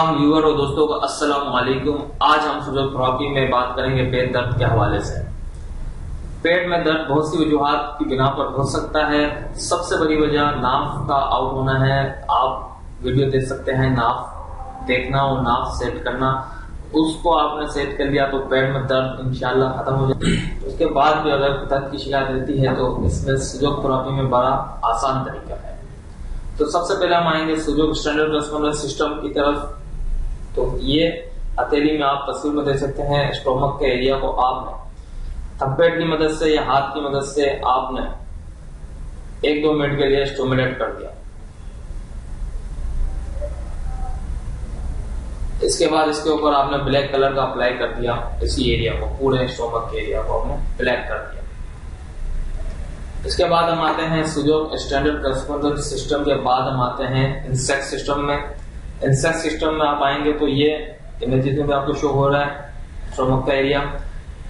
तमाम व्यूअर और दोस्तों को अस्सलाम वालेकुम। आज हम फिजियोथेरेपी में बात करेंगे पेट दर्द के हवाले से। पेट में दर्द बहुत सी वजूहात की बिना पर हो सकता है। सबसे बड़ी वजह नाफ का आउट होना है। आप वीडियो देख सकते हैं, नाफ देखना और नाफ सेट करना, उसको आपने सेट कर लिया तो पेट में दर्द इंशाल्लाह खत्म हो जाए। उसके बाद भी अगर दर्द की शिकायत रहती है तो इसमें फिजियोथेरेपी में बड़ा आसान तरीका है। तो सबसे पहले हम आएंगे सुजोग स्टैंडर्ड रेस्पॉन्स सिस्टम की तरफ। तो ये हथेली में आप तस्वीर में देख सकते हैं, स्टोमक के एरिया को आपने थंबपेड की मदद से या हाथ की मदद से आपने 1-2 मिनट के लिए स्टिमुलेट कर दिया। इसके बाद इसके ऊपर आपने ब्लैक कलर का अप्लाई कर दिया। इसी एरिया को, पूरे स्टोमक के एरिया को आपने ब्लैक कर दिया। इसके बाद हम आते हैं सुजोग स्टैंडर्ड रेस्पॉन्स सिस्टम के बाद हम आते हैं इंसेक्ट सिस्टम में। इंसेक्ट सिस्टम में आप आएंगे तो ये इमेजेस में भी आपको शो हो रहा है स्टोमक का एरिया।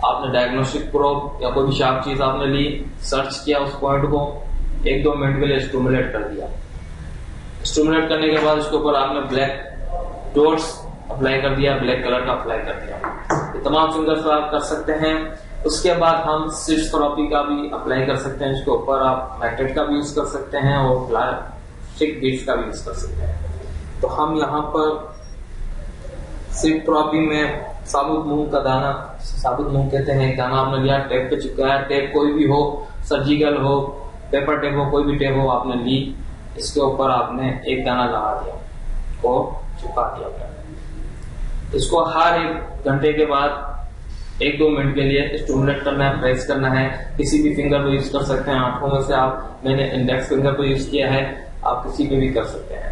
आपने डायग्नोस्टिक प्रोब या कोई भी शार्प चीज आपने ली, सर्च किया उस पॉइंट को, 1-2 मिनट के लिए स्टिमुलेट कर दिया। स्टिमुलेट करने के बाद उसके ऊपर आपने ब्लैक डॉट्स अप्लाई कर दिया, ब्लैक कलर का अप्लाई कर दिया। ये तमाम फिंगर्स आप कर सकते हैं। उसके बाद हम सिट्स थेरेपी का भी अप्लाई कर सकते हैं। इसके ऊपर आप मैग्नेट का भी यूज कर सकते हैं और प्लास्टिक बीड्स का भी यूज कर सकते हैं। तो हम यहाँ पर सिट थेरेपी में साबुत मूंग का दाना, साबुत मूंग कहते हैं, दाना आपने लिया, टेप पे चिपकाया, टेप कोई भी हो, सर्जिकल हो, पेपर टेप हो, कोई भी टेप हो आपने ली, इसके ऊपर आपने एक दाना लगा दिया और चिपका दिया। इसको हर 1 घंटे के बाद 1-2 मिनट के लिए स्टिमुलेट करना है, प्रेस करना है। किसी भी फिंगर को यूज कर सकते हैं, आंखों में से आप, मैंने इंडेक्स फिंगर को यूज किया है, आप किसी पे भी कर सकते हैं।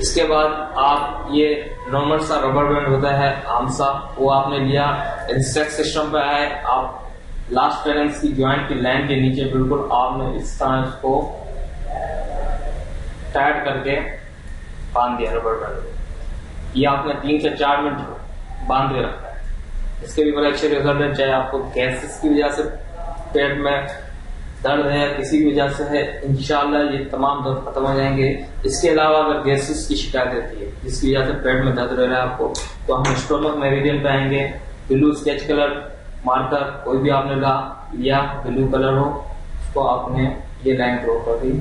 इसके बाद आप ये नॉर्मल सा रबर बैंड होता है आम सा, वो आपने लिया, इंसेक्ट सिस्टम पे आए, आप लास्ट पेरेंट्स की ज्वाइंट की लाइन के नीचे बिल्कुल आपने इस तरह इसको टाइट करके बांध दिया रबर बैंड। ये आपने 3 से 4 मिनट बांध के रखना है। इसके भी बड़े अच्छे रिजल्ट है। चाहे आपको गैसेस की वजह से पेट में दर्द है, किसी भी वजह से है, इंशाल्लाह ये तमाम दर्द खत्म हो जाएंगे। इसके अलावा अगर गैसेस की शिकायत रहती है जिसकी वजह से पेट में दर्द रह रहा है आपको, तो हम स्टोमक मेरिडियन पे आएंगे। ब्लू स्केच कलर मार्कर कोई भी आपने लिया, ब्लू कलर हो, उसको आपने ये लाइन ड्रॉ कर दी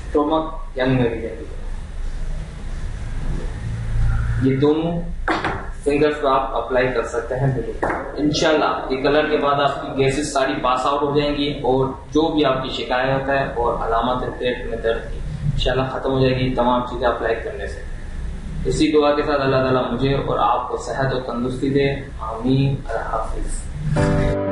स्टोमक यंग मेरिडियन। ये दोनों फिंगर्स पे आप अप्लाई कर सकते हैं बिल्कुल। इंशाल्लाह ये कलर के बाद आपकी गैसेस सारी पास आउट हो जाएंगी और जो भी आपकी शिकायत है और अलामत है पेट में दर्द की, इंशाल्लाह खत्म हो जाएगी तमाम चीजें अप्लाई करने से। इसी दुआ के साथ अल्लाह ताला मुझे और आपको सेहत और तंदुरुस्ती दे। आमीन। अल्लाह हाफिज।